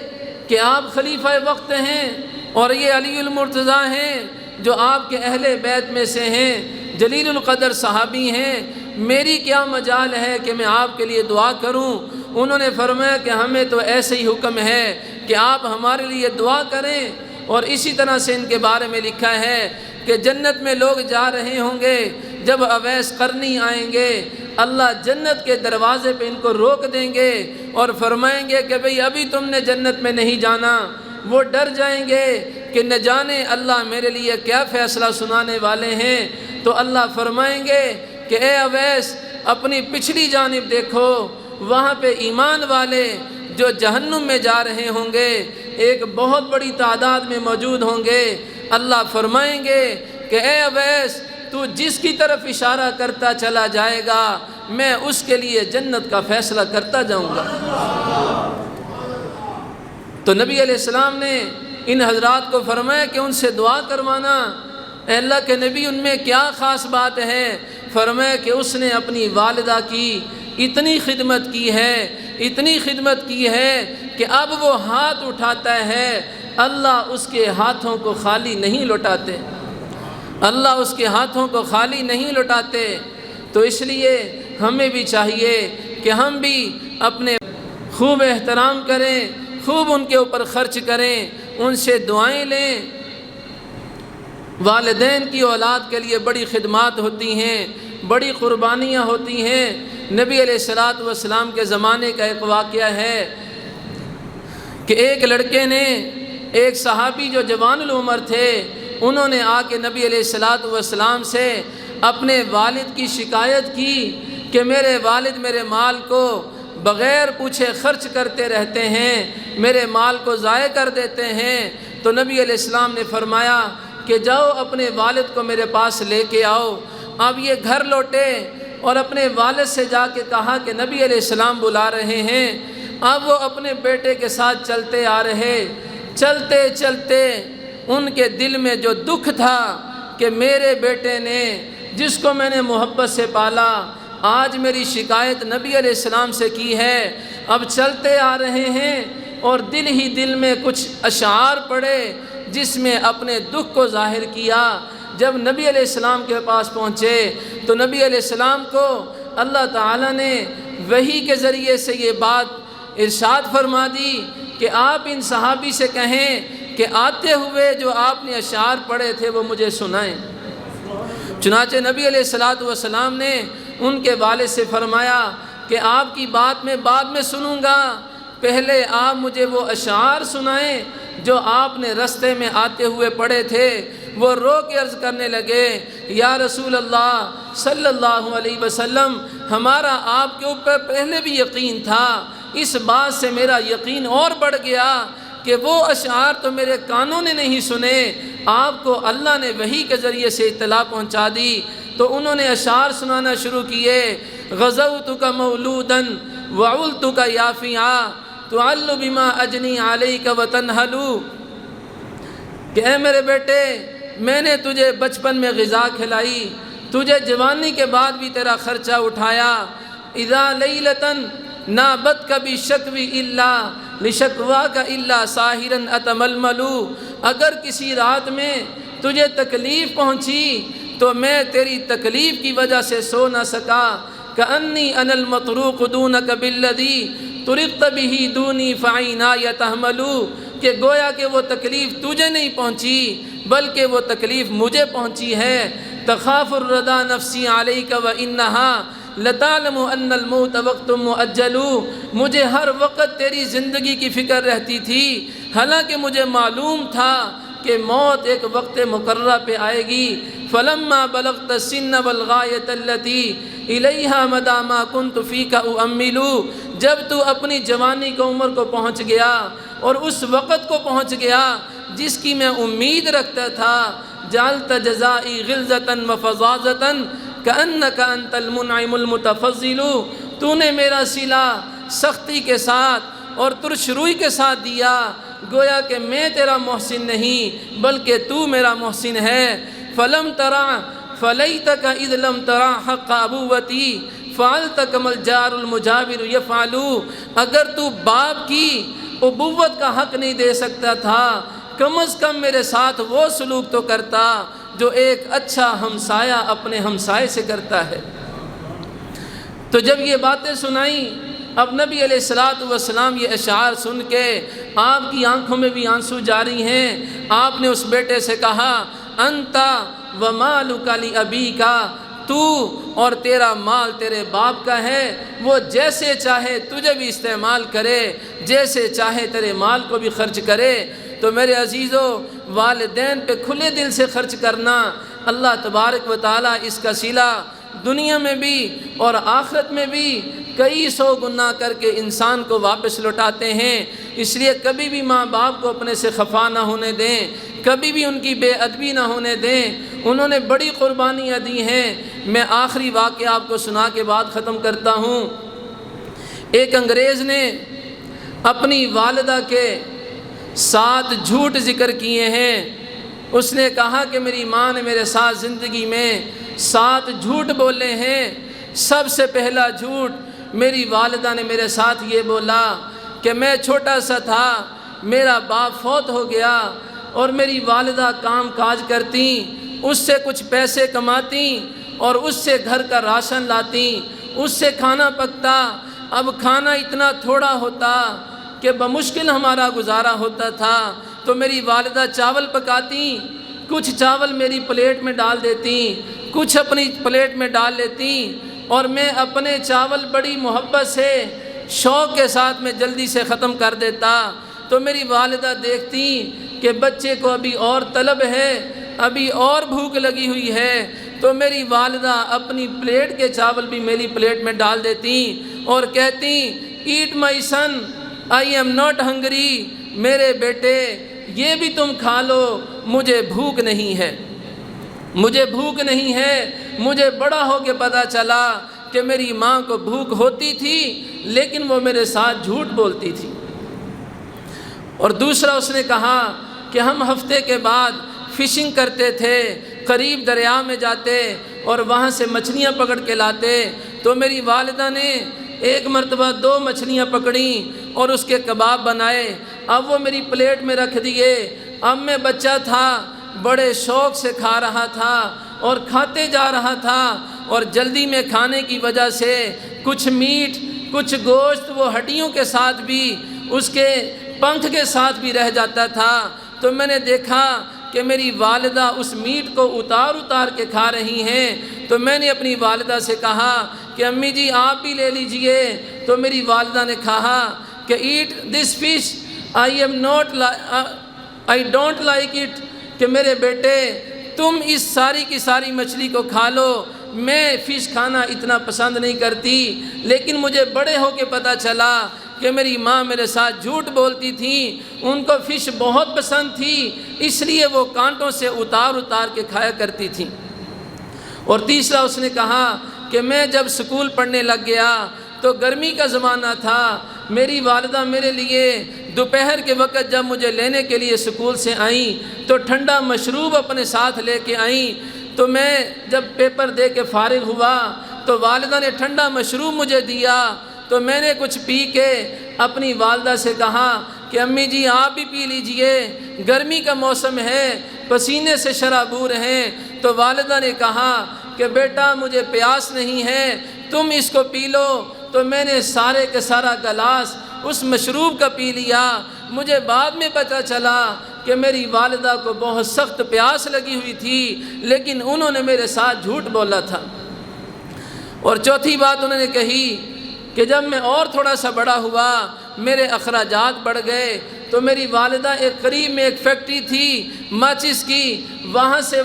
کہ آپ خلیفہ وقت ہیں اور یہ علی المرتضیٰ ہیں جو آپ کے اہل بیت میں سے ہیں، جلیل القدر صحابی ہیں، میری کیا مجال ہے کہ میں آپ کے لیے دعا کروں؟ انہوں نے فرمایا کہ ہمیں تو ایسے ہی حکم ہے کہ آپ ہمارے لیے دعا کریں۔ اور اسی طرح سے ان کے بارے میں لکھا ہے کہ جنت میں لوگ جا رہے ہوں گے، جب اویس قرنی آئیں گے اللہ جنت کے دروازے پہ ان کو روک دیں گے اور فرمائیں گے کہ بھئی ابھی تم نے جنت میں نہیں جانا۔ وہ ڈر جائیں گے کہ نہ جانے اللہ میرے لیے کیا فیصلہ سنانے والے ہیں۔ تو اللہ فرمائیں گے کہ اے اویس اپنی پچھلی جانب دیکھو، وہاں پہ ایمان والے جو جہنم میں جا رہے ہوں گے ایک بہت بڑی تعداد میں موجود ہوں گے۔ اللہ فرمائیں گے کہ اے اویس تو جس کی طرف اشارہ کرتا چلا جائے گا میں اس کے لیے جنت کا فیصلہ کرتا جاؤں گا۔ تو نبی علیہ السلام نے ان حضرات کو فرمایا کہ ان سے دعا کروانا۔ اے اللہ کے نبی ان میں کیا خاص بات ہے؟ فرمایا کہ اس نے اپنی والدہ کی اتنی خدمت کی ہے، اتنی خدمت کی ہے کہ اب وہ ہاتھ اٹھاتا ہے اللہ اس کے ہاتھوں کو خالی نہیں لوٹاتے، اللہ اس کے ہاتھوں کو خالی نہیں لوٹاتے۔ تو اس لیے ہمیں بھی چاہیے کہ ہم بھی اپنے خوب احترام کریں، خوب ان کے اوپر خرچ کریں، ان سے دعائیں لیں۔ والدین کی اولاد کے لیے بڑی خدمات ہوتی ہیں، بڑی قربانیاں ہوتی ہیں۔ نبی علیہ الصلوۃ والسلام کے زمانے کا ایک واقعہ ہے کہ ایک لڑکے نے، ایک صحابی جو جوان العمر تھے، انہوں نے آ کے نبی علیہ الصلوۃ والسلام سے اپنے والد کی شکایت کی کہ میرے والد میرے مال کو بغیر پوچھے خرچ کرتے رہتے ہیں، میرے مال کو ضائع کر دیتے ہیں۔ تو نبی علیہ السلام نے فرمایا کہ جاؤ اپنے والد کو میرے پاس لے کے آؤ۔ اب یہ گھر لوٹے اور اپنے والد سے جا کے کہا کہ نبی علیہ السلام بلا رہے ہیں۔ اب وہ اپنے بیٹے کے ساتھ چلتے آ رہے، چلتے چلتے ان کے دل میں جو دکھ تھا کہ میرے بیٹے نے، جس کو میں نے محبت سے پالا، آج میری شکایت نبی علیہ السلام سے کی ہے۔ اب چلتے آ رہے ہیں اور دل ہی دل میں کچھ اشعار پڑھے جس میں اپنے دکھ کو ظاہر کیا۔ جب نبی علیہ السلام کے پاس پہنچے تو نبی علیہ السلام کو اللہ تعالیٰ نے وحی کے ذریعے سے یہ بات ارشاد فرما دی کہ آپ ان صحابی سے کہیں کہ آتے ہوئے جو آپ نے اشعار پڑھے تھے وہ مجھے سنائیں۔ چنانچہ نبی علیہ الصلوۃ والسلام نے ان کے والد سے فرمایا کہ آپ کی بات میں بعد میں سنوں گا، پہلے آپ مجھے وہ اشعار سنائیں جو آپ نے رستے میں آتے ہوئے پڑھے تھے۔ وہ رو کے عرض کرنے لگے، یا رسول اللہ صلی اللہ علیہ وسلم، ہمارا آپ کے اوپر پہلے بھی یقین تھا، اس بات سے میرا یقین اور بڑھ گیا کہ وہ اشعار تو میرے کانوں نے نہیں سنے، آپ کو اللہ نے وحی کے ذریعے سے اطلاع پہنچا دی۔ تو انہوں نے اشعار سنانا شروع کیے، غزوتک مولودا وعلتک یافعا تعل بما اجنی علیک وتنہل، کہ اے میرے بیٹے، میں نے تجھے بچپن میں غذا کھلائی، تجھے جوانی کے بعد بھی تیرا خرچہ اٹھایا۔ اذا لیلۃ نابتک بشکوی الا لشکواک الا ساہرا اتململ، اگر کسی رات میں تجھے تکلیف پہنچی تو میں تیری تکلیف کی وجہ سے سو نہ سکا، کأنی انا المطروق دونک بالذی طرقت بہ دونی فعینای تحمل، کہ گویا کہ وہ تکلیف تجھے نہیں پہنچی بلکہ وہ تکلیف مجھے پہنچی ہے۔ تخاف الردى نفسی علیک وانہا لتعلم ان الموت وقت مؤجل، مجھے ہر وقت تیری زندگی کی فکر رہتی تھی، حالانکہ مجھے معلوم تھا کہ موت ایک وقت مقررہ پہ آئے گی۔ فلما بلغت السن والغایۃ التي الیہا مدى ما كنت فیک اؤمل، جب تو اپنی جوانی کی عمر کو پہنچ گیا اور اس وقت کو پہنچ گیا جس کی میں امید رکھتا تھا، جعلت جزائی غلظۃ وفظاظۃ کأنک انت المنعم المتفضل، تو نے میرا صلہ سختی کے ساتھ اور ترش روئی کے ساتھ دیا، گویا کہ میں تیرا محسن نہیں بلکہ تو میرا محسن ہے۔ فلم ترى فلیتک اذ لم ترى حق ابوتی فعلت کما الجار المجاور یفعل، اگر تو باپ کی ابوت کا حق نہیں دے سکتا تھا، کم از کم میرے ساتھ وہ سلوک تو کرتا جو ایک اچھا ہمسایہ اپنے ہمسائے سے کرتا ہے۔ تو جب یہ باتیں سنائیں، اب نبی علیہ الصلوۃ والسلام یہ اشعار سن کے آپ کی آنکھوں میں بھی آنسو جاری ہیں۔ آپ نے اس بیٹے سے کہا، انت ومالک لابیک، تو اور تیرا مال تیرے باپ کا ہے، وہ جیسے چاہے تجھے بھی استعمال کرے، جیسے چاہے تیرے مال کو بھی خرچ کرے۔ تو میرے عزیزو، والدین پہ کھلے دل سے خرچ کرنا، اللہ تبارک و تعالیٰ اس کا صلہ دنیا میں بھی اور آخرت میں بھی کئی سو گنا کر کے انسان کو واپس لوٹاتے ہیں۔ اس لیے کبھی بھی ماں باپ کو اپنے سے خفا نہ ہونے دیں، کبھی بھی ان کی بے ادبی نہ ہونے دیں، انہوں نے بڑی قربانیاں دی ہیں۔ میں آخری واقعہ آپ کو سنا کے بعد ختم کرتا ہوں۔ ایک انگریز نے اپنی والدہ کے 7 جھوٹ ذکر کیے ہیں۔ اس نے کہا کہ میری ماں نے میرے ساتھ زندگی میں 7 جھوٹ بولے ہیں۔ سب سے پہلا جھوٹ، میری والدہ نے میرے ساتھ یہ بولا کہ میں چھوٹا سا تھا، میرا باپ فوت ہو گیا اور میری والدہ کام کاج کرتی، اس سے کچھ پیسے کماتی اور اس سے گھر کا راشن لاتی، اس سے کھانا پکتا۔ اب کھانا اتنا تھوڑا ہوتا کہ بمشکل ہمارا گزارا ہوتا تھا، تو میری والدہ چاول پکاتی کچھ چاول میری پلیٹ میں ڈال دیتی، کچھ اپنی پلیٹ میں ڈال لیتی، اور میں اپنے چاول بڑی محبت سے شوق کے ساتھ میں جلدی سے ختم کر دیتا، تو میری والدہ دیکھتی کہ بچے کو ابھی اور طلب ہے، ابھی اور بھوک لگی ہوئی ہے، تو میری والدہ اپنی پلیٹ کے چاول بھی میری پلیٹ میں ڈال دیتی اور کہتی eat my son I am not hungry, میرے بیٹے یہ بھی تم کھا لو، مجھے بھوک نہیں ہے، مجھے بھوک نہیں ہے۔ مجھے بڑا ہو کے پتہ چلا کہ میری ماں کو بھوک ہوتی تھی لیکن وہ میرے ساتھ جھوٹ بولتی تھی۔ اور دوسرا اس نے کہا کہ ہم ہفتے کے بعد فشنگ کرتے تھے، قریب دریا میں جاتے اور وہاں سے مچھلیاں پکڑ کے لاتے، تو میری والدہ نے ایک مرتبہ 2 مچھلیاں پکڑیں اور اس کے کباب بنائے، اب وہ میری پلیٹ میں رکھ دیے، اب میں بچہ تھا، بڑے شوق سے کھا رہا تھا اور کھاتے جا رہا تھا، اور جلدی میں کھانے کی وجہ سے کچھ میٹ، کچھ گوشت وہ ہڈیوں کے ساتھ بھی، اس کے پنکھ کے ساتھ بھی رہ جاتا تھا، تو میں نے دیکھا کہ میری والدہ اس میٹ کو اتار اتار کے کھا رہی ہیں، تو میں نے اپنی والدہ سے کہا کہ امی جی آپ بھی لے لیجئے، تو میری والدہ نے کہا کہ eat this fish I don't like it, کہ میرے بیٹے تم اس ساری کی ساری مچھلی کو کھا لو، میں فش کھانا اتنا پسند نہیں کرتی، لیکن مجھے بڑے ہو کے پتہ چلا کہ میری ماں میرے ساتھ جھوٹ بولتی تھی، ان کو فش بہت پسند تھی، اس لیے وہ کانٹوں سے اتار اتار کے کھایا کرتی تھی۔ اور تیسرا اس نے کہا کہ میں جب سکول پڑھنے لگ گیا تو گرمی کا زمانہ تھا، میری والدہ میرے لیے دوپہر کے وقت جب مجھے لینے کے لیے سکول سے آئیں تو ٹھنڈا مشروب اپنے ساتھ لے کے آئیں، تو میں جب پیپر دے کے فارغ ہوا تو والدہ نے ٹھنڈا مشروب مجھے دیا، تو میں نے کچھ پی کے اپنی والدہ سے کہا کہ امی جی آپ بھی پی لیجئے، گرمی کا موسم ہے، پسینے سے شرابور ہیں، تو والدہ نے کہا کہ بیٹا مجھے پیاس نہیں ہے، تم اس کو پی لو، تو میں نے سارے کا سارا گلاس اس مشروب کا پی لیا۔ مجھے بعد میں پتہ چلا کہ میری والدہ کو بہت سخت پیاس لگی ہوئی تھی، لیکن انہوں نے میرے ساتھ جھوٹ بولا تھا۔ اور چوتھی بات انہوں نے کہی کہ جب میں اور تھوڑا سا بڑا ہوا، میرے اخراجات بڑھ گئے، تو میری والدہ ایک قریب میں ایک فیکٹری تھی ماچس کی، وہاں سے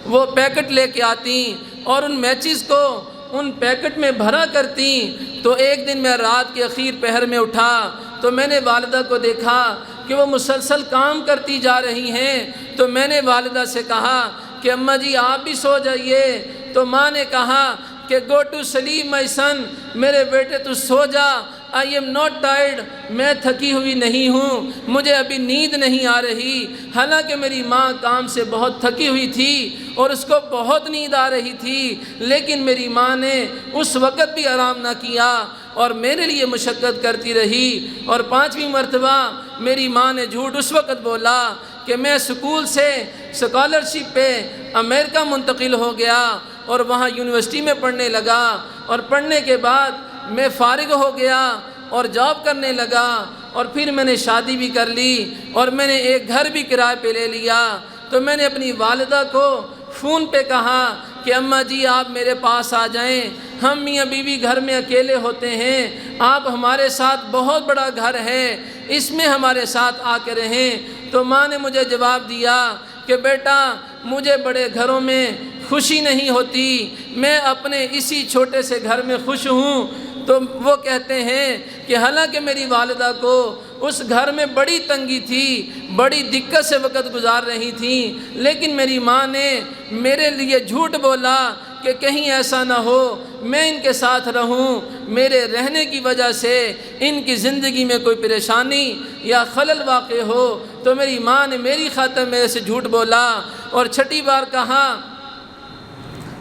وہ پیکٹ لے کے آتی اور ان میچز کو ان پیکٹ میں بھرا کرتی، تو ایک دن میں رات کے اخیر پہر میں اٹھا تو میں نے والدہ کو دیکھا کہ وہ مسلسل کام کرتی جا رہی ہیں، تو میں نے والدہ سے کہا کہ اماں جی آپ بھی سو جائیے، تو ماں نے کہا کہ گو ٹو سلیپ مائی سن، میرے بیٹے تو سو جا، آئی ایم ناٹ ٹائرڈ، میں تھکی ہوئی نہیں ہوں، مجھے ابھی نیند نہیں آ رہی۔ حالانکہ میری ماں کام سے بہت تھکی ہوئی تھی اور اس کو بہت نیند آ رہی تھی، لیکن میری ماں نے اس وقت بھی آرام نہ کیا اور میرے لیے مشقت کرتی رہی۔ اور 5ویں مرتبہ میری ماں نے جھوٹ اس وقت بولا کہ میں سکول سے اسکالرشپ پہ امریکہ منتقل ہو گیا اور وہاں یونیورسٹی میں پڑھنے لگا، اور پڑھنے کے بعد میں فارغ ہو گیا اور جاب کرنے لگا، اور پھر میں نے شادی بھی کر لی اور میں نے ایک گھر بھی کرائے پہ لے لیا۔ تو میں نے اپنی والدہ کو فون پہ کہا کہ اماں جی آپ میرے پاس آ جائیں، ہم میاں بیوی گھر میں اکیلے ہوتے ہیں، آپ ہمارے ساتھ بہت بڑا گھر ہے، اس میں ہمارے ساتھ آ کے رہیں۔ تو ماں نے مجھے جواب دیا کہ بیٹا مجھے بڑے گھروں میں خوشی نہیں ہوتی، میں اپنے اسی چھوٹے سے گھر میں خوش ہوں۔ تو وہ کہتے ہیں کہ حالانکہ میری والدہ کو اس گھر میں بڑی تنگی تھی، بڑی دقت سے وقت گزار رہی تھیں، لیکن میری ماں نے میرے لیے جھوٹ بولا کہ کہیں ایسا نہ ہو میں ان کے ساتھ رہوں، میرے رہنے کی وجہ سے ان کی زندگی میں کوئی پریشانی یا خلل واقع ہو، تو میری ماں نے میری خاطر میرے سے جھوٹ بولا۔ اور چھٹی بار کہا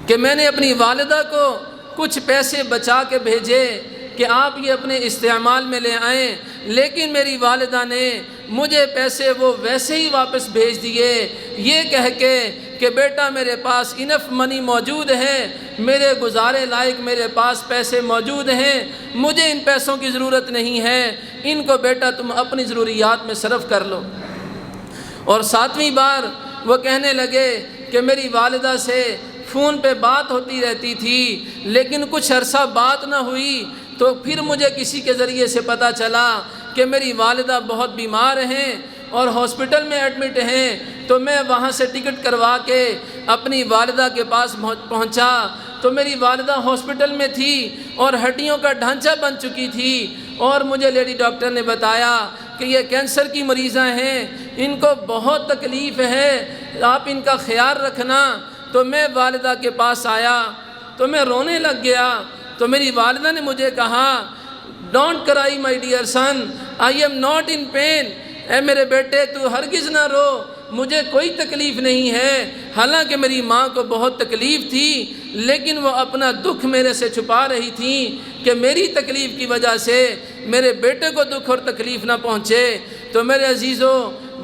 کہ میں نے اپنی والدہ کو کچھ پیسے بچا کے بھیجے کہ آپ یہ اپنے استعمال میں لے آئیں، لیکن میری والدہ نے مجھے پیسے وہ ویسے ہی واپس بھیج دیے، یہ کہہ کے کہ بیٹا میرے پاس انف منی موجود ہے، میرے گزارے لائق میرے پاس پیسے موجود ہیں، مجھے ان پیسوں کی ضرورت نہیں ہے، ان کو بیٹا تم اپنی ضروریات میں صرف کر لو۔ اور 7ویں بار وہ کہنے لگے کہ میری والدہ سے فون پہ بات ہوتی رہتی تھی، لیکن کچھ عرصہ بات نہ ہوئی تو پھر مجھے کسی کے ذریعے سے پتہ چلا کہ میری والدہ بہت بیمار ہیں اور ہاسپٹل میں ایڈمٹ ہیں، تو میں وہاں سے ٹکٹ کروا کے اپنی والدہ کے پاس پہنچا تو میری والدہ ہاسپٹل میں تھی اور ہڈیوں کا ڈھانچہ بن چکی تھی، اور مجھے لیڈی ڈاکٹر نے بتایا کہ یہ کینسر کی مریضہ ہیں، ان کو بہت تکلیف ہے، آپ ان کا خیال رکھنا۔ تو میں والدہ کے پاس آیا تو میں رونے لگ گیا، تو میری والدہ نے مجھے کہا don't cry my dear son, I am not in pain, اے میرے بیٹے تو ہرگز نہ رو، مجھے کوئی تکلیف نہیں ہے۔ حالانکہ میری ماں کو بہت تکلیف تھی، لیکن وہ اپنا دکھ میرے سے چھپا رہی تھیں کہ میری تکلیف کی وجہ سے میرے بیٹے کو دکھ اور تکلیف نہ پہنچے۔ تو میرے عزیزو،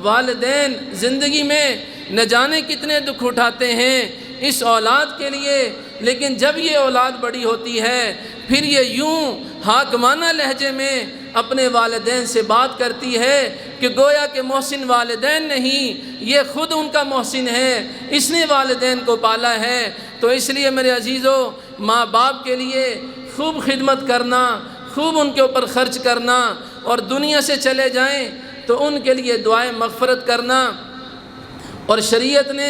والدین زندگی میں نہ جانے کتنے دکھ اٹھاتے ہیں اس اولاد کے لیے، لیکن جب یہ اولاد بڑی ہوتی ہے پھر یہ یوں حاکمانہ لہجے میں اپنے والدین سے بات کرتی ہے کہ گویا کہ محسن والدین نہیں، یہ خود ان کا محسن ہے، اس نے والدین کو پالا ہے۔ تو اس لیے میرے عزیزو، ماں باپ کے لیے خوب خدمت کرنا، خوب ان کے اوپر خرچ کرنا، اور دنیا سے چلے جائیں تو ان کے لیے دعائیں مغفرت کرنا۔ اور شریعت نے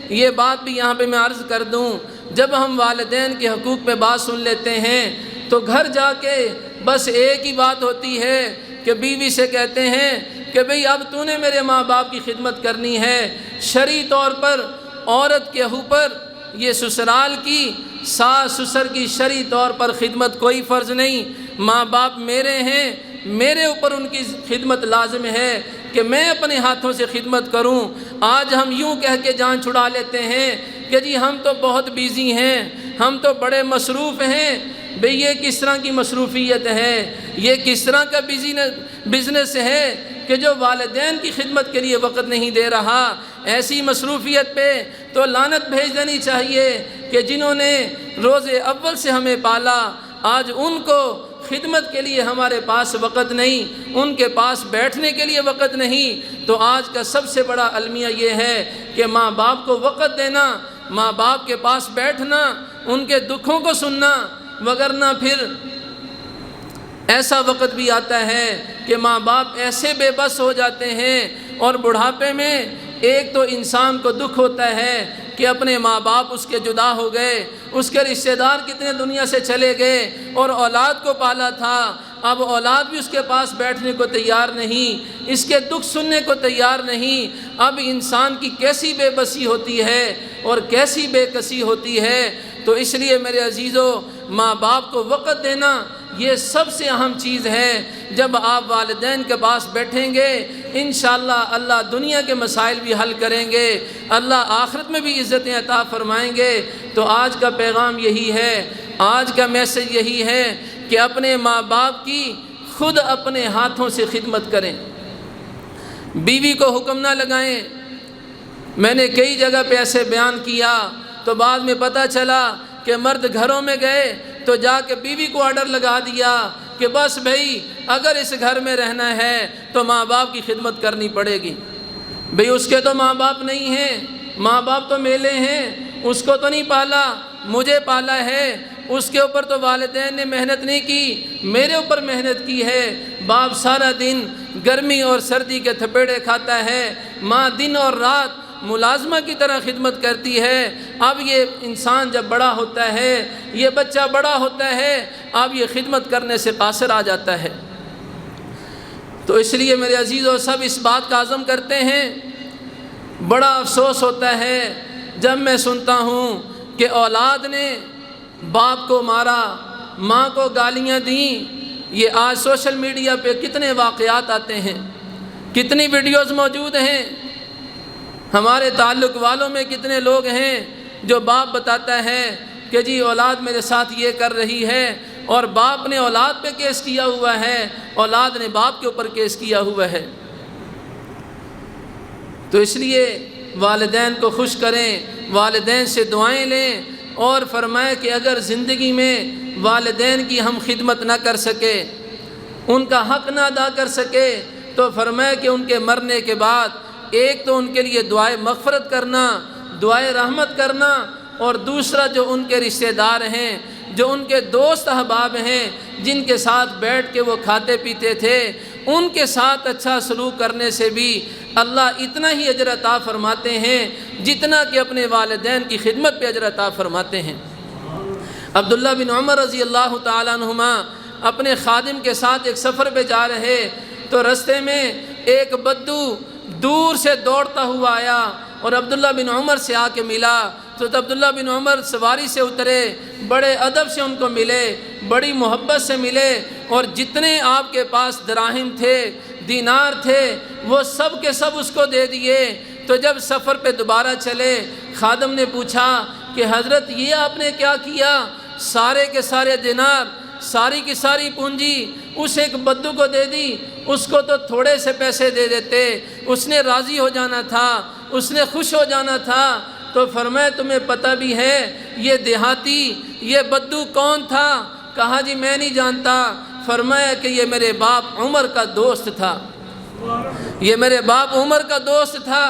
یہ بات بھی یہاں پہ میں عرض کر دوں، جب ہم والدین کے حقوق پہ بات سن لیتے ہیں تو گھر جا کے بس ایک ہی بات ہوتی ہے کہ بیوی سے کہتے ہیں کہ بھئی اب تو نے میرے ماں باپ کی خدمت کرنی ہے۔ شرعی طور پر عورت کے اوپر یہ سسرال کی، ساس سسر کی شرعی طور پر خدمت کوئی فرض نہیں، ماں باپ میرے ہیں، میرے اوپر ان کی خدمت لازم ہے کہ میں اپنے ہاتھوں سے خدمت کروں۔ آج ہم یوں کہہ کے جان چھڑا لیتے ہیں کہ جی ہم تو بہت بیزی ہیں، ہم تو بڑے مصروف ہیں۔ بھئی یہ کس طرح کی مصروفیت ہے، یہ کس طرح کا بزنس ہے کہ جو والدین کی خدمت کے لیے وقت نہیں دے رہا؟ ایسی مصروفیت پہ تو لعنت بھیج دینی چاہیے کہ جنہوں نے روز اول سے ہمیں پالا، آج ان کو خدمت کے لیے ہمارے پاس وقت نہیں، ان کے پاس بیٹھنے کے لیے وقت نہیں۔ تو آج کا سب سے بڑا المیہ یہ ہے کہ ماں باپ کو وقت دینا، ماں باپ کے پاس بیٹھنا، ان کے دکھوں کو سننا، وگرنہ پھر ایسا وقت بھی آتا ہے کہ ماں باپ ایسے بے بس ہو جاتے ہیں، اور بڑھاپے میں ایک تو انسان کو دکھ ہوتا ہے کہ اپنے ماں باپ اس کے جدا ہو گئے، اس کے رشتہ دار کتنے دنیا سے چلے گئے، اور اولاد کو پالا تھا، اب اولاد بھی اس کے پاس بیٹھنے کو تیار نہیں، اس کے دکھ سننے کو تیار نہیں۔ اب انسان کی کیسی بے بسی ہوتی ہے اور کیسی بے کسی ہوتی ہے۔ تو اس لیے میرے عزیزو، ماں باپ کو وقت دینا یہ سب سے اہم چیز ہے۔ جب آپ والدین کے پاس بیٹھیں گے انشاءاللہ اللہ دنیا کے مسائل بھی حل کریں گے، اللہ آخرت میں بھی عزتیں عطا فرمائیں گے۔ تو آج کا پیغام یہی ہے، آج کا میسج یہی ہے کہ اپنے ماں باپ کی خود اپنے ہاتھوں سے خدمت کریں، بیوی کو حکم نہ لگائیں۔ میں نے کئی جگہ پہ ایسے بیان کیا تو بعد میں پتہ چلا کہ مرد گھروں میں گئے تو جا کے بیوی کو آرڈر لگا دیا کہ بس بھئی اگر اس گھر میں رہنا ہے تو ماں باپ کی خدمت کرنی پڑے گی۔ بھئی اس کے تو ماں باپ نہیں ہیں، ماں باپ تو میلے ہیں، اس کو تو نہیں پالا، مجھے پالا ہے، اس کے اوپر تو والدین نے محنت نہیں کی، میرے اوپر محنت کی ہے۔ باپ سارا دن گرمی اور سردی کے تھپیڑے کھاتا ہے، ماں دن اور رات ملازمہ کی طرح خدمت کرتی ہے۔ اب یہ انسان جب بڑا ہوتا ہے، یہ بچہ بڑا ہوتا ہے، اب یہ خدمت کرنے سے قاصر آ جاتا ہے۔ تو اس لیے میرے عزیزو، سب اس بات کا عزم کرتے ہیں۔ بڑا افسوس ہوتا ہے جب میں سنتا ہوں کہ اولاد نے باپ کو مارا، ماں کو گالیاں دیں۔ یہ آج سوشل میڈیا پہ کتنے واقعات آتے ہیں، کتنی ویڈیوز موجود ہیں۔ ہمارے تعلق والوں میں کتنے لوگ ہیں جو باپ بتاتا ہے کہ جی اولاد میرے ساتھ یہ کر رہی ہے، اور باپ نے اولاد پہ کیس کیا ہوا ہے، اولاد نے باپ کے اوپر کیس کیا ہوا ہے۔ تو اس لیے والدین کو خوش کریں، والدین سے دعائیں لیں، اور فرمائے کہ اگر زندگی میں والدین کی ہم خدمت نہ کر سکے، ان کا حق نہ ادا کر سکے، تو فرمائے کہ ان کے مرنے کے بعد ایک تو ان کے لیے دعائے مغفرت کرنا، دعائے رحمت کرنا، اور دوسرا جو ان کے رشتہ دار ہیں، جو ان کے دوست احباب ہیں، جن کے ساتھ بیٹھ کے وہ کھاتے پیتے تھے، ان کے ساتھ اچھا سلوک کرنے سے بھی اللہ اتنا ہی اجر عطا فرماتے ہیں جتنا کہ اپنے والدین کی خدمت پہ اجر عطا فرماتے ہیں۔ عبداللہ بن عمر رضی اللہ تعالیٰ عنہما اپنے خادم کے ساتھ ایک سفر پہ جا رہے تو رستے میں ایک بدو دور سے دوڑتا ہوا آیا اور عبداللہ بن عمر سے آ کے ملا، تو عبداللہ بن عمر سواری سے اترے، بڑے ادب سے ان کو ملے، بڑی محبت سے ملے، اور جتنے آپ کے پاس دراہم تھے، دینار تھے، وہ سب کے سب اس کو دے دیے۔ تو جب سفر پہ دوبارہ چلے، خادم نے پوچھا کہ حضرت یہ آپ نے کیا کیا؟ سارے کے سارے دینار، ساری کی ساری پونجی اس ایک بدو کو دے دی، اس کو تو تھوڑے سے پیسے دے دیتے، اس نے راضی ہو جانا تھا، اس نے خوش ہو جانا تھا۔ تو فرمایا تمہیں پتہ بھی ہے یہ دیہاتی، یہ بدو کون تھا؟ کہا جی میں نہیں جانتا۔ فرمایا کہ یہ میرے باپ عمر کا دوست تھا، یہ میرے باپ عمر کا دوست تھا،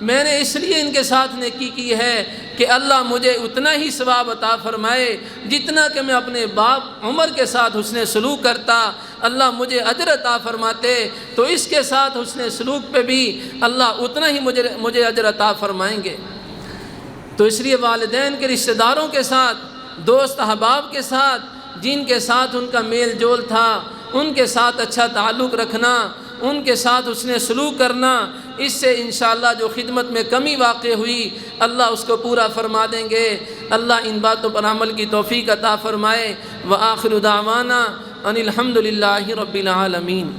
میں نے اس لیے ان کے ساتھ نیکی کی ہے کہ اللہ مجھے اتنا ہی ثواب عطا فرمائے جتنا کہ میں اپنے باپ عمر کے ساتھ حسن سلوک کرتا، اللہ مجھے اجر عطا فرماتے تو اس کے ساتھ حسن سلوک پہ بھی اللہ اتنا ہی مجھے اجر عطا فرمائیں گے۔ تو اس لیے والدین کے رشتہ داروں کے ساتھ، دوست احباب کے ساتھ، جن کے ساتھ ان کا میل جول تھا، ان کے ساتھ اچھا تعلق رکھنا، ان کے ساتھ حسن سلوک کرنا، اس سے انشاءاللہ جو خدمت میں کمی واقع ہوئی اللہ اس کو پورا فرما دیں گے۔ اللہ ان باتوں پر عمل کی توفیق عطا فرمائے۔ وآخر دعوانا ان الحمد للہ رب العالمین۔